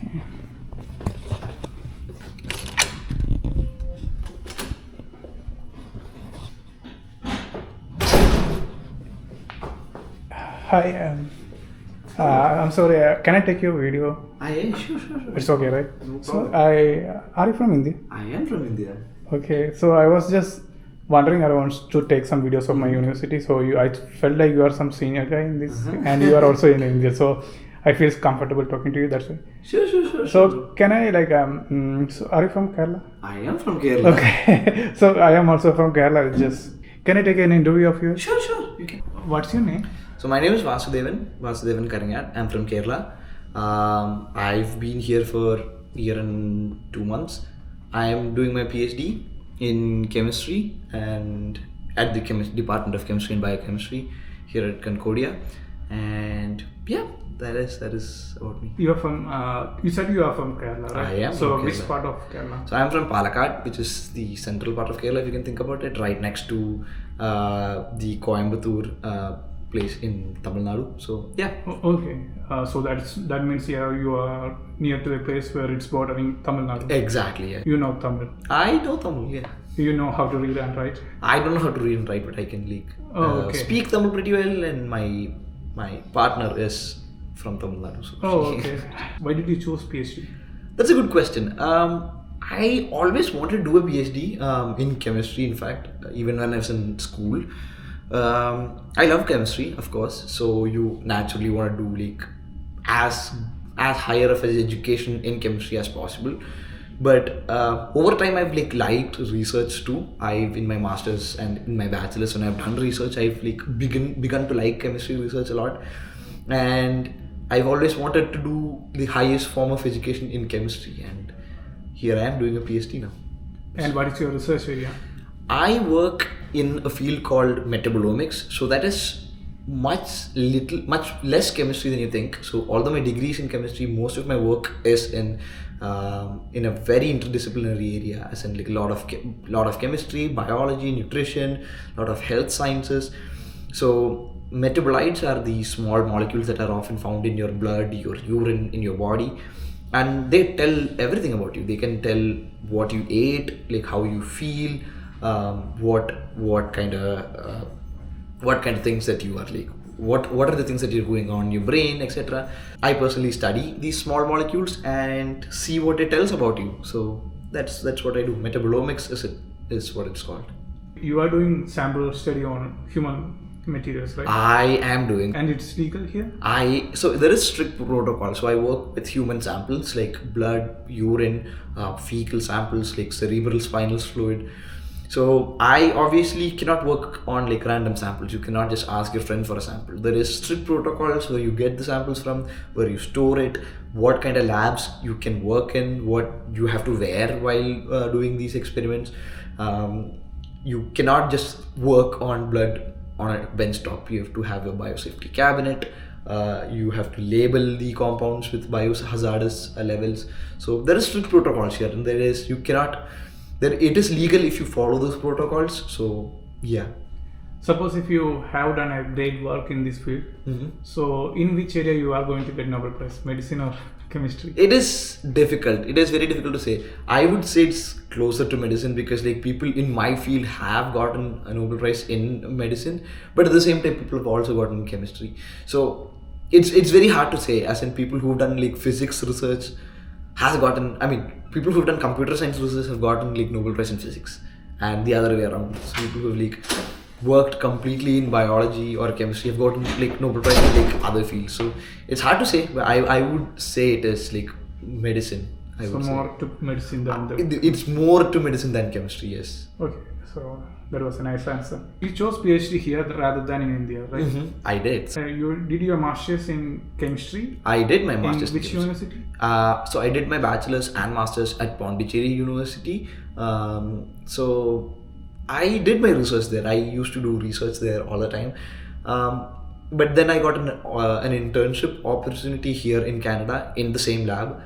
Okay. Hi, I'm sorry. Can I take your video? Yeah, sure. It's okay, right? No So, problem. are you from India? I am from India. Okay. So I was just wondering around to take some videos of my university. So I felt like you are some senior guy in this, and you are also in India. So I feel comfortable talking to you. That's why. Sure. So can I so are you from Kerala? I am from Kerala. Okay. So I am also from Kerala. Just can I take an interview of you? Sure. You can. What's your name? So my name is Vasudevan Karanghat. I'm from Kerala. I've been here for a year and 2 months. I am doing my PhD in chemistry and at the Department of Chemistry and Biochemistry here at Concordia. And yeah, that is about me. You are from. You said you are from Kerala, right? I am So from which Kerala. part of Kerala? So I'm from Palakkad, which is the central part of Kerala, if you can think about it, right next to the Coimbatore place in Tamil Nadu. So yeah, Okay. So that means you are near to a place where it's bordering Tamil Nadu. exactly. Yeah. You know Tamil. I know Tamil. Yeah. You know how to read and write. I don't know how to read and write, but I can Okay. speak Tamil pretty well, and my partner is from Tamil Nadu. So Oh, okay. Why did you choose PhD? That's a good question. I always wanted to do a PhD in chemistry. In fact, even when I was in school, I love chemistry, of course. So you naturally want to do like as higher of an education in chemistry as possible. But over time, I've like liked research too. I've in my masters and in my bachelor's when I've done research, I've like begun to like chemistry research a lot, and I've always wanted to do the highest form of education in chemistry, and here I am doing a PhD now. And what is your research area? I work in a field called metabolomics, so that is much less chemistry than you think. So although my degree is in chemistry, most of my work is in a very interdisciplinary area, as in like a lot of chemistry, biology, nutrition, a lot of health sciences. So metabolites are the small molecules that are often found in your blood, your urine, in your body, and they tell everything about you. They can tell what you ate, like how you feel, what kind of things that you are like. What are the things that you're going on in your brain, etc. I personally study these small molecules and see what it tells about you. So that's what I do. Metabolomics is what it's called. You are doing sample study on human materials, right? I am doing. And it's legal here? So there is strict protocol. So I work with human samples like blood, urine, fecal samples like cerebral spinal fluid. So I obviously cannot work on like random samples. You cannot just ask your friend for a sample. There is strict protocols where you get the samples from, where you store it, what kind of labs you can work in, what you have to wear while doing these experiments. You cannot just work on blood on a bench top. You have to have a biosafety cabinet. You have to label the compounds with biohazardous levels. So there is strict protocols here, and it is legal if you follow those protocols. So yeah. Suppose if you have done a great work in this field, so in which area you are going to get Nobel Prize, medicine or chemistry? It is difficult. It is very difficult to say. I would say it's closer to medicine because like people in my field have gotten a Nobel Prize in medicine, but at the same time people have also gotten chemistry. So it's very hard to say. As in people who've done like physics research people who've done computer science research have gotten like Nobel Prize in physics, and the other way around. So people who've like worked completely in biology or chemistry have gotten like Nobel Prize in like other fields. So it's hard to say, but I would say it is like medicine. More to medicine than the... It's more to medicine than chemistry, yes. Okay, so that was a nice answer. You chose PhD here rather than in India, right? I did. You did your master's in chemistry? I did my master's in which university? So I did my bachelor's and master's at Pondicherry University. So I did my research there. I used to do research there all the time. But then I got an internship opportunity here in Canada in the same lab.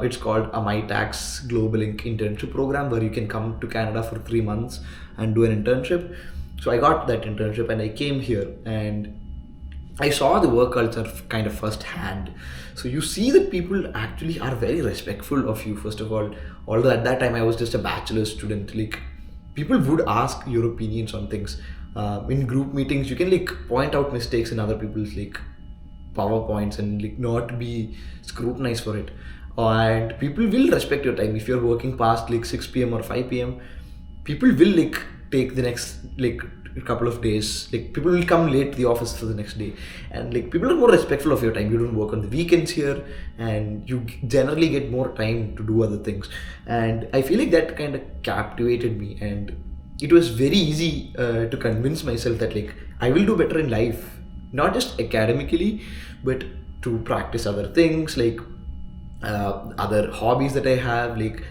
It's called a MyTax Global Inc. internship program, where you can come to Canada for 3 months and do an internship. So I got that internship and I came here, and I saw the work culture kind of firsthand. So you see that people actually are very respectful of you, first of all. Although at that time I was just a bachelor student, like people would ask your opinions on things. In group meetings, you can like point out mistakes in other people's like PowerPoints and like not be scrutinized for it. And people will respect your time if you're working past like 6 p.m. or 5 p.m. People will like take the next like a couple of days. Like people will come late to the office for the next day, and like people are more respectful of your time. You don't work on the weekends here, and you generally get more time to do other things. And I feel like that kind of captivated me, and it was very easy to convince myself that like I will do better in life, not just academically, but to practice other things like other hobbies that I have, like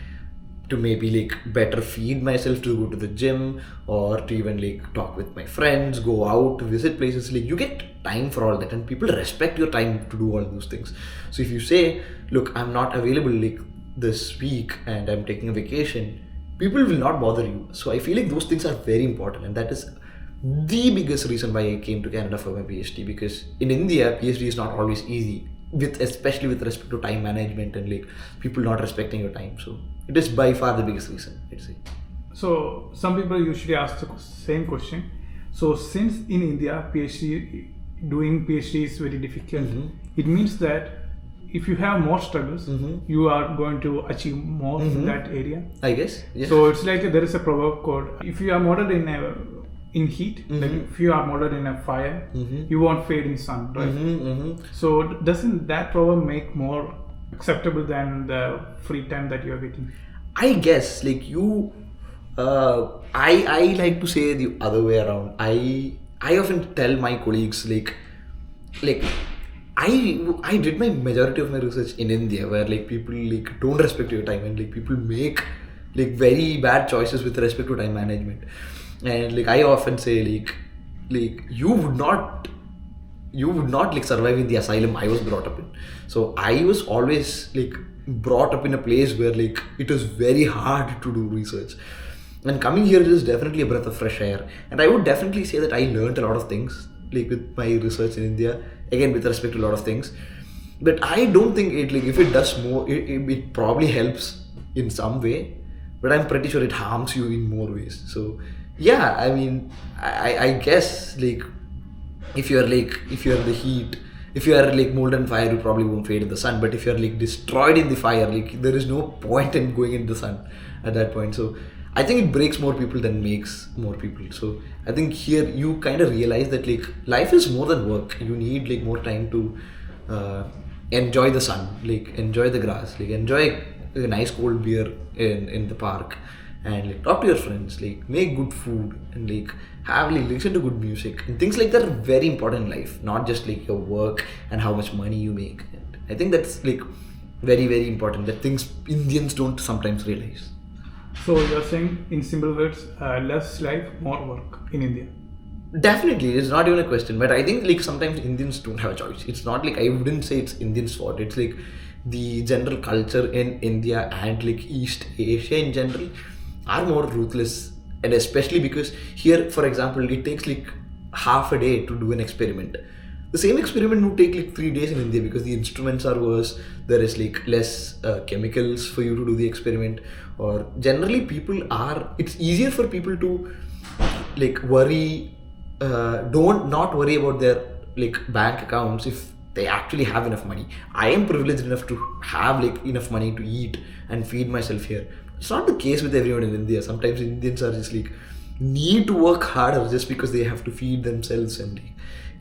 to maybe like better feed myself, to go to the gym, or to even like talk with my friends, go out to visit places. Like you get time for all that, and people respect your time to do all those things. So if you say, look, I'm not available like this week and I'm taking a vacation, people will not bother you. So I feel like those things are very important, and that is the biggest reason why I came to Canada for my PhD. Because in India, PhD is not always easy, with especially with respect to time management and like people not respecting your time. So it is by far the biggest reason, I'd say. So some people usually ask the same question. So since in India doing PhD is very difficult, it means that if you have more struggles, you are going to achieve more in that area. I guess. Yeah. So it's like there is a proverb called, if you are modeled in heat, like if you are modeled in a fire, you won't fade in sun, right? So doesn't that proverb make more acceptable than the free time that you are getting? I guess like you I like to say the other way around. I often tell my colleagues like I did my majority of my research in India, where like people like don't respect your time, and like people make like very bad choices with respect to time management. And like I often say like you would not like survive in the asylum I was brought up in. So I was always like brought up in a place where like it was very hard to do research, and coming here is definitely a breath of fresh air. And I would definitely say that I learned a lot of things like with my research in India, again with respect to a lot of things. But I don't think it like if it does more, it probably helps in some way, but I'm pretty sure it harms you in more ways. So yeah, I mean I guess like if you're in the heat, if you are like molded in fire, you probably won't fade in the sun. But if you're like destroyed in the fire, like there is no point in going in the sun at that point. So I think it breaks more people than makes more people. So I think here you kind of realize that like life is more than work. You need like more time to enjoy the sun, like enjoy the grass, like enjoy a nice cold beer in the park, and like talk to your friends, like make good food, and like have like listen to good music, and things like that are very important in life, not just like your work and how much money you make. And I think that's like very, very important, that things Indians don't sometimes realize. So you're saying in simple words, less life, more work in India. Definitely, it's not even a question. But I think like sometimes Indians don't have a choice. It's not like, I wouldn't say it's Indians' fault. It's like the general culture in India and like East Asia in general are more ruthless. And especially because here, for example, it takes like half a day to do an experiment. The same experiment would take like 3 days in India, because the instruments are worse. There is like less chemicals for you to do the experiment. Or generally it's easier for people to like worry, not worry about their like bank accounts if they actually have enough money. I am privileged enough to have like enough money to eat and feed myself here. It's not the case with everyone in India. Sometimes Indians are just like need to work harder just because they have to feed themselves and like,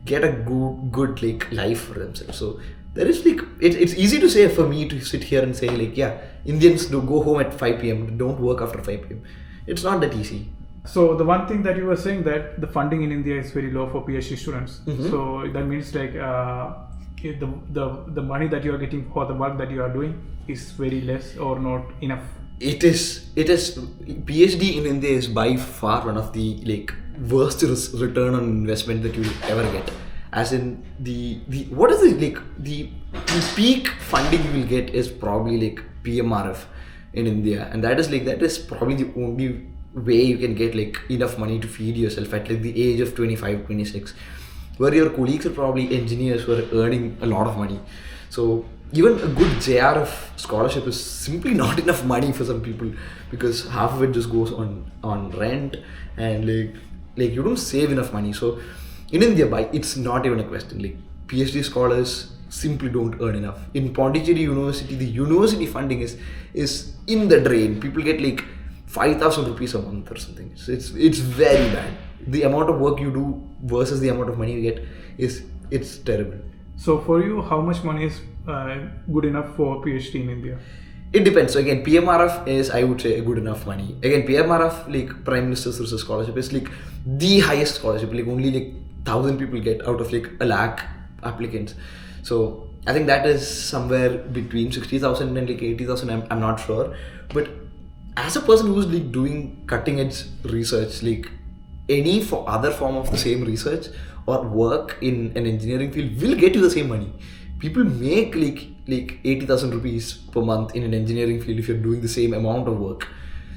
get a good like life for themselves. So there is like it's easy to say for me to sit here and say like, yeah, Indians do go home at 5 p.m. don't work after 5 p.m. It's not that easy. So the one thing that you were saying, that the funding in India is very low for PhD students. So that means like the money that you are getting for the work that you are doing is very less or not enough. It is PhD in India is by far one of the like worst return on investment that you will ever get. As in the what is it like the peak funding you will get is probably like PMRF in India, and that is probably the only way you can get like enough money to feed yourself at like the age of 25, 26. where your colleagues are probably engineers who are earning a lot of money. So even a good JRF scholarship is simply not enough money for some people, because half of it just goes on rent, and like you don't save enough money. So in India, it's not even a question. Like PhD scholars simply don't earn enough. In Pondicherry University, the university funding is in the drain. People get like 5,000 rupees a month or something. So it's very bad. The amount of work you do versus the amount of money you get it's terrible. So for you, how much money is good enough for PhD in India? It depends. So again, PMRF is, I would say, a good enough money. Again, PMRF, like Prime Minister's Research Scholarship, is like the highest scholarship. Like only like 1,000 people get out of like a lakh applicants. So I think that is somewhere between 60,000 and like 80,000. I'm not sure. But as a person who's like doing cutting edge research, like any other form of the same research or work in an engineering field will get you the same money. People make like 80,000 rupees per month in an engineering field if you're doing the same amount of work.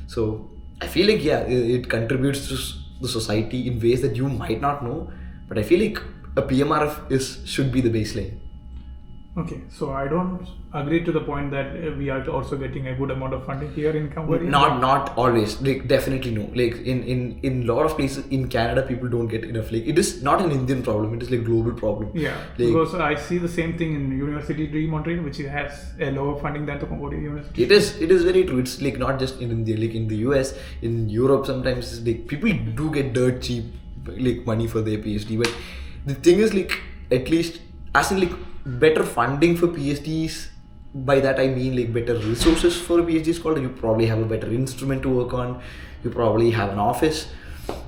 So I feel like, yeah, it contributes to the society in ways that you might not know, but I feel like a PMRF should be the baseline. Okay, so I don't agree to the point that we are also getting a good amount of funding here in Concordia. Not always. Like definitely no. Like in a lot of places in Canada, people don't get enough. Like it is not an Indian problem. It is like global problem. Yeah, like, because I see the same thing in University de Montreal, which has a lower funding than the Concordia University. It is very true. It's like not just in India. Like in the US, in Europe, sometimes like people do get dirt cheap like money for their PhD. But the thing is, like, at least as in like better funding for PhDs, by that I mean like better resources for a PhD scholar. You probably have a better instrument to work on, you probably have an office,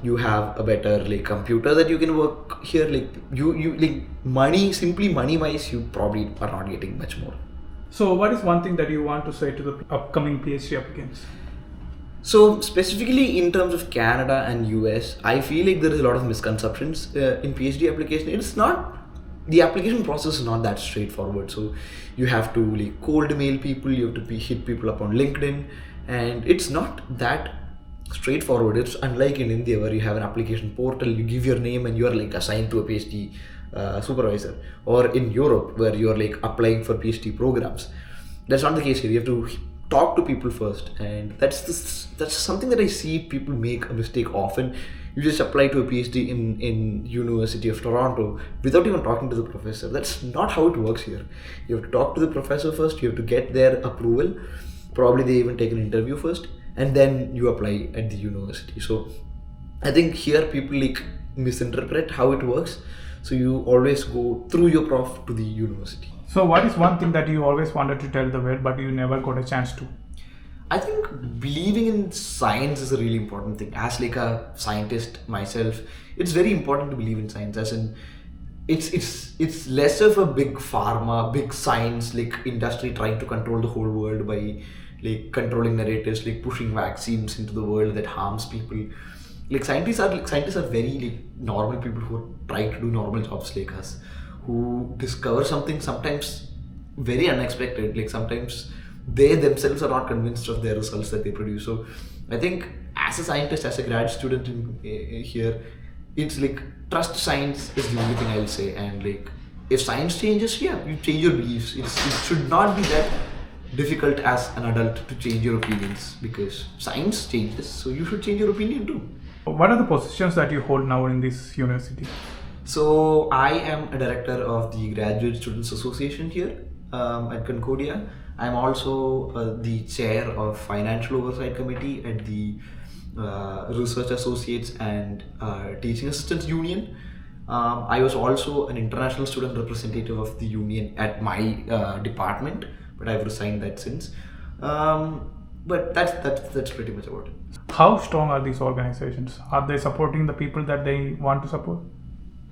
you have a better like computer that you can work here. Like you like money, simply money wise, you probably are not getting much more. So what is one thing that you want to say to the upcoming PhD applicants? So specifically in terms of Canada and US, I feel like there is a lot of misconceptions in PhD application. It's not, the application process is not that straightforward. So you have to like cold mail people, you have to hit people up on LinkedIn, and it's not that straightforward. It's unlike in India where you have an application portal, you give your name and you are like assigned to a PhD supervisor, or in Europe where you are like applying for PhD programs. That's not the case here. You have to talk to people first, and that's something that I see people make a mistake often. You just apply to a PhD in University of Toronto without even talking to the professor. That's not how it works here. You have to talk to the professor first, you have to get their approval, probably they even take an interview first, and then you apply at the university. So I think here people like misinterpret how it works. So you always go through your prof to the university. So what is one thing that you always wanted to tell the world but you never got a chance to? I think believing in science is a really important thing. As like a scientist myself, it's very important to believe in science. As in, it's less of a big pharma, big science like industry trying to control the whole world by like controlling narratives, like pushing vaccines into the world that harms people. Like scientists are very like normal people who are trying to do normal jobs like us, who discover something sometimes very unexpected. Like sometimes they themselves are not convinced of their results that they produce. So I think as a scientist, as a grad student here, it's like trust science is the only thing I'll say. And like if science changes, yeah, you change your beliefs. It should not be that difficult as an adult to change your opinions, because science changes, so you should change your opinion too. What are the positions that you hold now in this university? So I am a director of the Graduate Students Association here at Concordia. I'm also the chair of Financial Oversight Committee at the Research Associates and Teaching Assistants Union. I was also an international student representative of the union at my department, but I've resigned that since. But that's pretty much about it. How strong are these organizations? Are they supporting the people that they want to support?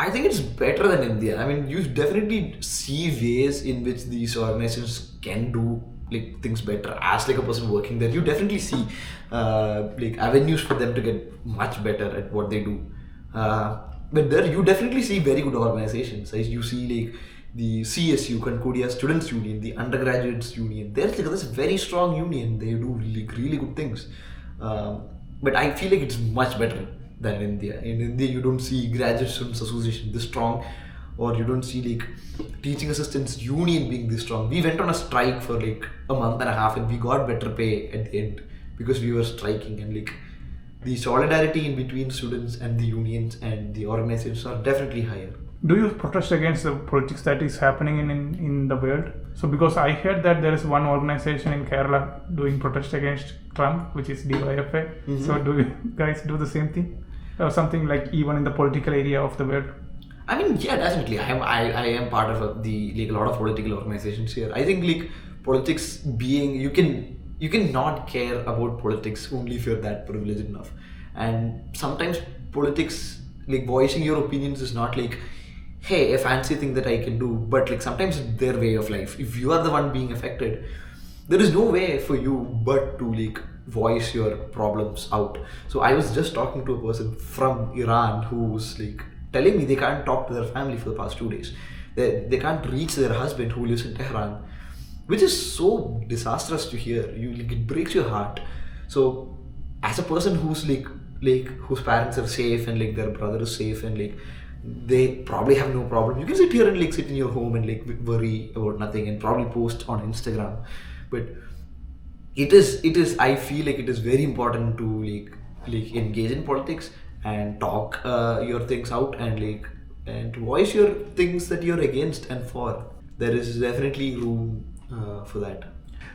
I think it's better than India. I mean, you definitely see ways in which these organizations can do like things better. As like a person working there, you definitely see like avenues for them to get much better at what they do. But there, you definitely see very good organizations. As you see like the CSU, Concordia Students Union, the Undergraduates Union. There's like this very strong union. They do really good things. But I feel like it's much better than in India. In India, you don't see graduate students association this strong, or you don't see like teaching assistants union being this strong. We went on a strike for like a month and a half, and we got better pay at the end because we were striking. And like the solidarity in between students and the unions and the organizations are definitely higher. Do you protest against the politics that is happening in the world? So because I heard that there is one organization in Kerala doing protest against Trump, which is DYFA. So do you guys do the same thing? Or something like even in the political area of the world? I mean, yeah, definitely. I am part of a lot of political organizations here. I think like politics being, you can not care about politics only if you're that privileged enough. And sometimes politics, like voicing your opinions is not like, hey, a fancy thing that I can do, but like sometimes it's their way of life. If you are the one being affected, there is no way for you but to like voice your problems out. So I was just talking to a person from Iran who was like telling me they can't talk to their family for the past 2 days. They can't reach their husband who lives in Tehran, which is so disastrous to hear. Like, it breaks your heart. So as a person who's like whose parents are safe and like their brother is safe and like they probably have no problem, you can sit here and like sit in your home and like worry about nothing and probably post on Instagram. But it is I feel like it is very important to like engage in politics and talk your things out and voice your things that you're against and for. There is definitely room for that.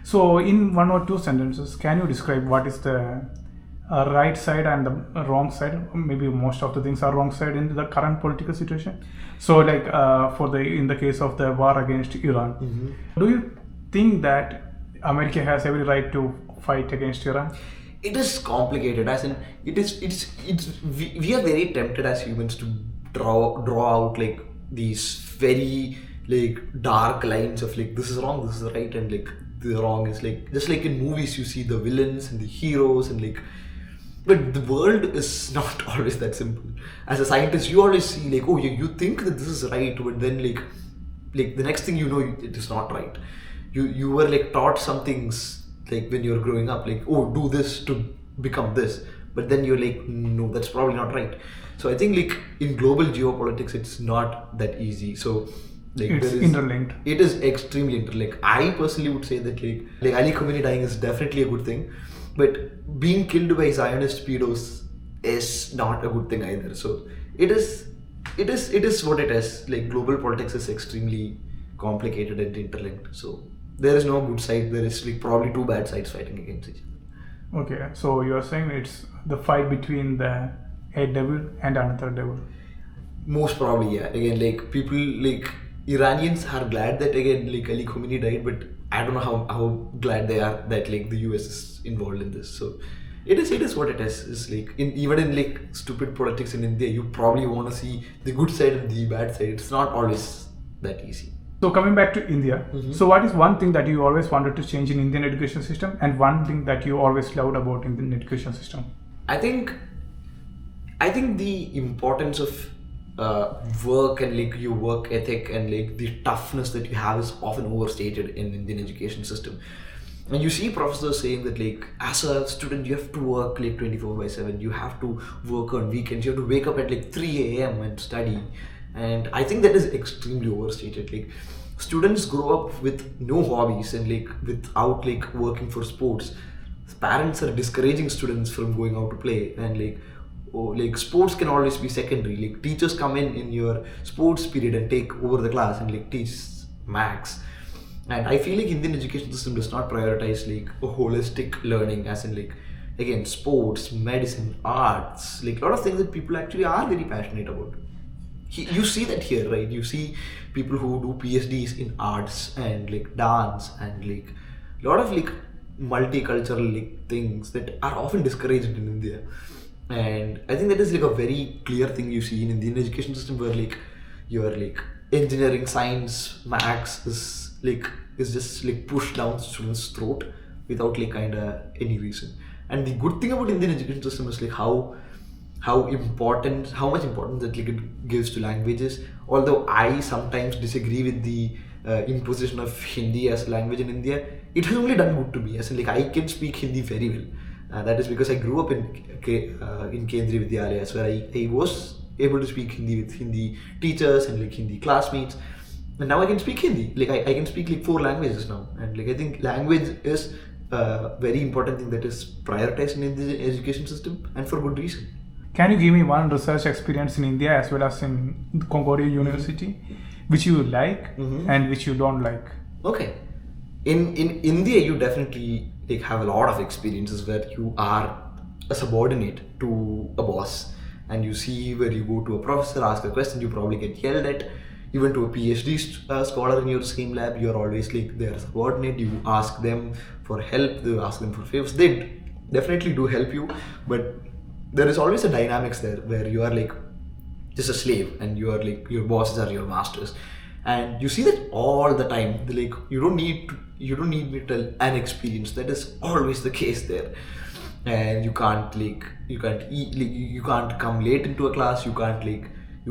So in 1 or 2 sentences, can you describe what is the right side and the wrong side? Maybe most of the things are wrong side in the current political situation. So like in the case of the war against Iran, do you think that America has every right to fight against Iran? It is complicated, as in we are very tempted as humans to draw out like these very like dark lines of like this is wrong, this is right, and like the wrong is like, just like in movies you see the villains and the heroes and like, but the world is not always that simple. As a scientist, you always see like, oh, you think that this is right, but then like the next thing you know, it is not right. You were like taught some things like when you're growing up, like, oh, do this to become this, but then you're like, no, that's probably not right. So I think like in global geopolitics, it's not that easy. So like it's interlinked. It is extremely interlinked. I personally would say that like Ali Khamenei dying is definitely a good thing, but being killed by Zionist pedos is not a good thing either. So it is what it is. Like global politics is extremely complicated and interlinked. So there is no good side. There is like probably 2 bad sides fighting against each other. Okay, so you are saying it's the fight between a devil and another devil. Most probably, yeah. Again, like people like Iranians are glad that again like Ali Khamenei died, but I don't know how glad they are that like the US is involved in this. So it is what it is. It's like even in like stupid politics in India, you probably want to see the good side and the bad side. It's not always that easy. So coming back to India, so what is one thing that you always wanted to change in Indian education system, and one thing that you always loved about Indian education system? I think the importance of work and like your work ethic and like the toughness that you have is often overstated in Indian education system. And you see professors saying that like as a student you have to work like 24/7, you have to work on weekends, you have to wake up at like 3 a.m. and study. And I think that is extremely overstated. Like students grow up with no hobbies and like without like working for sports. Parents are discouraging students from going out to play, and like sports can always be secondary. Like teachers come in your sports period and take over the class and like teach max. And I feel like Indian education system does not prioritize like a holistic learning, as in like again sports, medicine, arts, like a lot of things that people actually are very passionate about. You see that here, right? You see people who do PhDs in arts and like dance and like a lot of like multicultural like things that are often discouraged in India. And I think that is like a very clear thing you see in Indian education system, where like your like engineering, science, maths is just like pushed down students' throat without like any reason. And the good thing about Indian education system is like how much importance that like it gives to languages. Although I sometimes disagree with the imposition of Hindi as a language in India, it has only done good to me. As in like I can speak Hindi very well. That is because I grew up in Kendriya Vidyalayas, where I was able to speak Hindi with Hindi teachers and like Hindi classmates. And now I can speak Hindi. Like I can speak like 4 languages now. And like I think language is a very important thing that is prioritized in the education system, and for good reason. Can you give me one research experience in India as well as in Concordia University, which you like and which you don't like? Okay. In India, you definitely like have a lot of experiences where you are a subordinate to a boss, and you see where you go to a professor, ask a question, you probably get yelled at. Even to a PhD scholar in your same lab, you're always like their subordinate. You ask them for help, you ask them for favors. They definitely do help you, but there is always a dynamics there where you are like just a slave, and you are like your bosses are your masters, and you see that all the time. Like you don't need me to tell an experience. That is always the case there, and you can't eat, like you can't come late into a class. You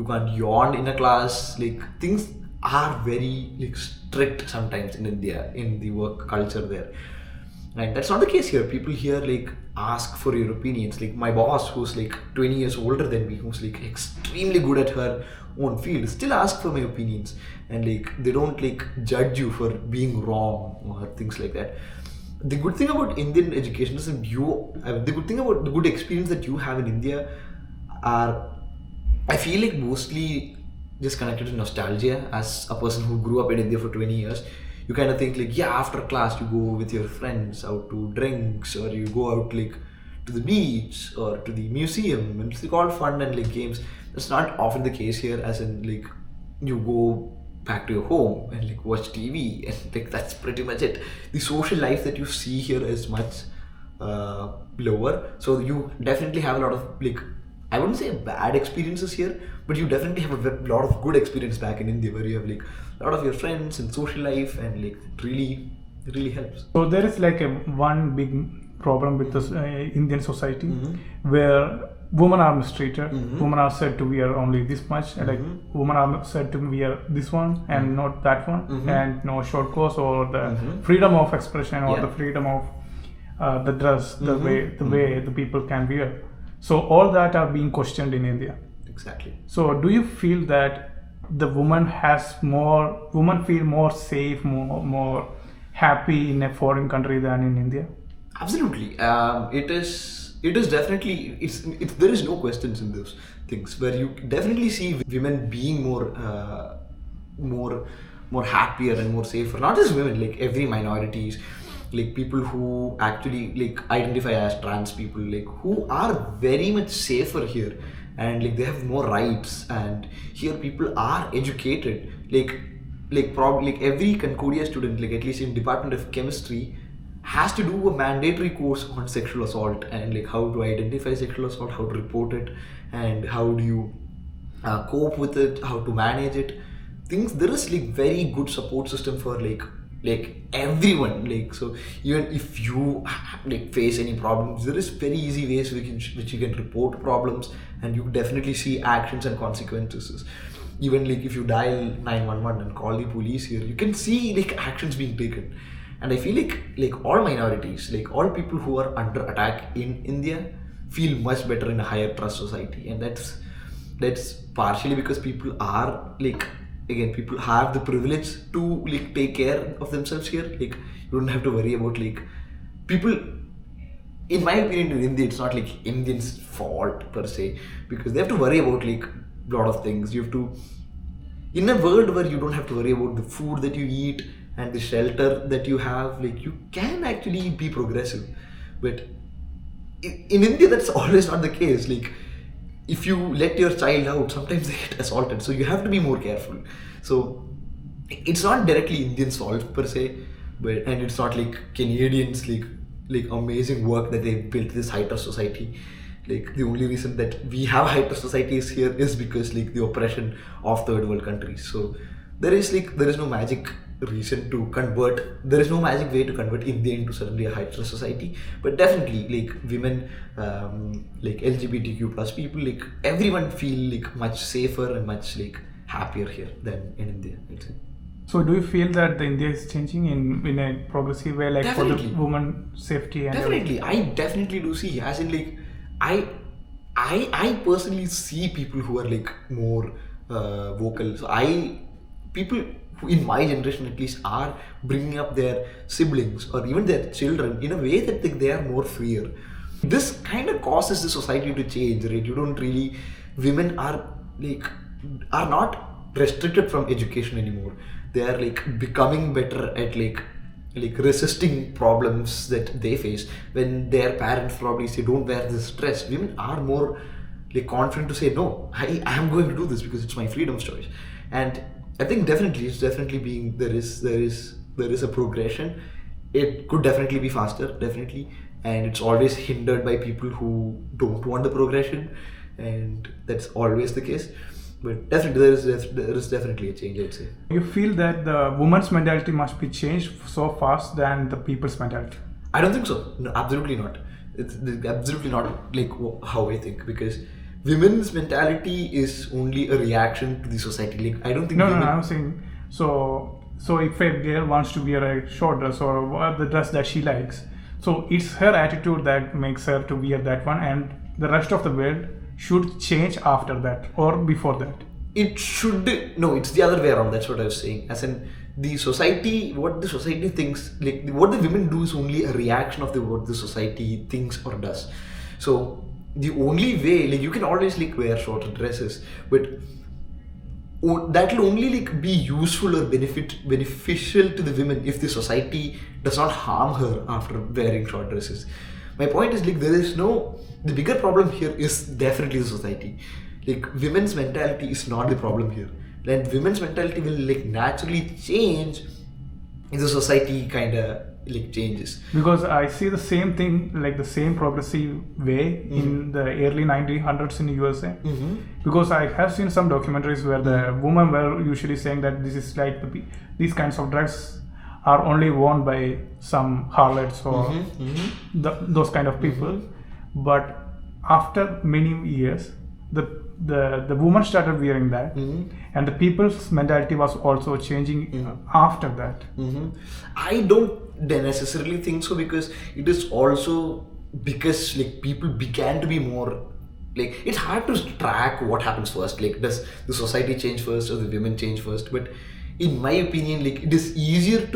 can't yawn in a class. Like things are very like strict sometimes in India in the work culture there, and that's not the case here. People here like ask for your opinions. Like my boss, who's like 20 years older than me, who's like extremely good at her own field, still ask for my opinions, and like they don't like judge you for being wrong or things like that. The good thing about Indian education system, the good thing about the good experience that you have in India are, I feel like, mostly just connected to nostalgia. As a person who grew up in India for 20 years, you kind of think like, yeah, after class you go with your friends out to drinks, or you go out like to the beach or to the museum, and it's like all fun and like games. That's not often the case here, as in like you go back to your home and like watch TV, and like that's pretty much it. The social life that you see here is much lower, so you definitely have a lot of like, I wouldn't say bad experiences here, but you definitely have a lot of good experience back in India, where you have like a lot of your friends and social life, and like it really helps. So there is like one big problem with this Indian society, where women are mistreated. Women are said to wear only this much, like women are said to wear this one and not that one, and no short course, or the freedom of expression, or the freedom of the dress, the way the people can wear. So all that are being questioned in India. Exactly. So do you feel that the woman feel more safe, more happy in a foreign country than in India? Absolutely. It is definitely, there is no questions in those things, where you definitely see women being more happier and more safer. Not just women, like every minorities, like people who actually like identify as trans people, like who are very much safer here, and like they have more rights, and here people are educated. Like probably like every Concordia student, like at least in Department of Chemistry, has to do a mandatory course on sexual assault, and like how to identify sexual assault, how to report it, and how do you cope with it, how to manage it. There is like very good support system for like everyone. Like so even if you like face any problems, there is very easy ways which you can report problems, and you definitely see actions and consequences. Even like if you dial 911 and call the police here, you can see like actions being taken. And I feel like all minorities, like all people who are under attack in India, feel much better in a higher trust society. And that's partially because people are like, again, people have the privilege to like take care of themselves here. Like you don't have to worry about like people. In my opinion, in India, it's not like Indians' fault per se, because they have to worry about like a lot of things. You have to, in a world where you don't have to worry about the food that you eat and the shelter that you have, like you can actually be progressive. But in India, that's always not the case. Like if you let your child out, sometimes they get assaulted, so you have to be more careful. So it's not directly Indians' fault per se, and it's not like Canadians like amazing work that they built this high trust society. Like the only reason that we have high trust societies here is because like the oppression of third world countries. So there is no magic reason to convert. There is no magic way to convert India into suddenly a high trust society. But definitely like women, like LGBTQ plus people, like everyone feel like much safer and much like happier here than in India, I'd say. So do you feel that the India is changing in a progressive way, like for Definitely. the woman safety and Definitely, I definitely do see. As in, like, I personally see people who are like more vocal. So people who in my generation at least are bringing up their siblings or even their children in a way that like, they are more freer. This kind of causes the society to change, right? You don't really, women like are not restricted from education anymore. They are like becoming better at like resisting problems that they face when their parents probably say don't wear this dress. Women are more like confident to say no, I am going to do this because it's my freedom choice. And I think definitely it's definitely being there is a progression. It could definitely be faster, definitely, and it's always hindered by people who don't want the progression, and that's always the case. But definitely there is definitely a change, I'd say. you feel that the woman's mentality must be changed so fast than the people's mentality? I don't think so. No, absolutely not. It's absolutely not like how I think, because women's mentality is only a reaction to the society. Like I don't think No, women. I'm saying so if a girl wants to wear a short dress or wear the dress that she likes, so it's her attitude that makes her to wear that one, and the rest of the world should change after that or before that. It should no. It's the other way around. That's what I was saying. As in the society, what the society thinks, like what the women do is only a reaction of what the society thinks or does. So the only way, like you can always like wear shorter dresses, but that will only like be useful or beneficial to the women if the society does not harm her after wearing short dresses. My point is like the bigger problem here is definitely the society. Like women's mentality is not the problem here, and women's mentality will like naturally change if the society kind of like changes. Because I see the same thing, like the same progressive way in the early 1900s in USA. Because I have seen some documentaries where the women were usually saying that this is like these kinds of drugs are only worn by some harlots or those kind of people. But after many years, the woman started wearing that, and the people's mentality was also changing after that. I don't necessarily think so, because it is also because like people began to be more like, it's hard to track what happens first. Like does the society change first or the women change first? But in my opinion, like it is easier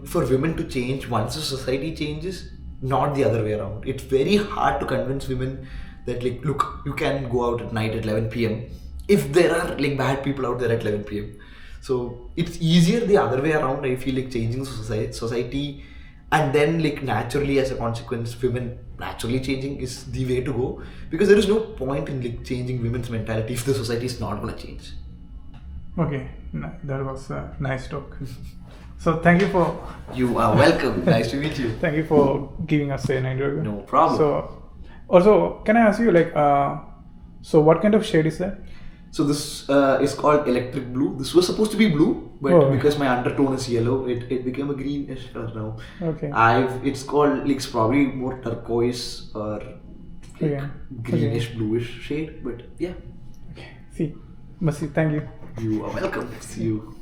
for women to change once the society changes, not the other way around. It's very hard to convince women that like, look, you can go out at night at 11 p.m. if there are like bad people out there at 11 p.m. So it's easier the other way around. I feel like changing society, and then like naturally as a consequence, women naturally changing is the way to go, because there is no point in like changing women's mentality if the society is not going to change. Okay, that was a nice talk. So thank you for You are welcome. Nice to meet you. thank you for giving us an interview. No problem. So also, can I ask you like, so what kind of shade is that? So this is called electric blue. This was supposed to be blue, but because my undertone is yellow, it became a greenish color now. Okay. It's called like, it's probably more turquoise or like greenish bluish shade, but yeah. Okay. See, Masi, thank you. You are welcome. See you.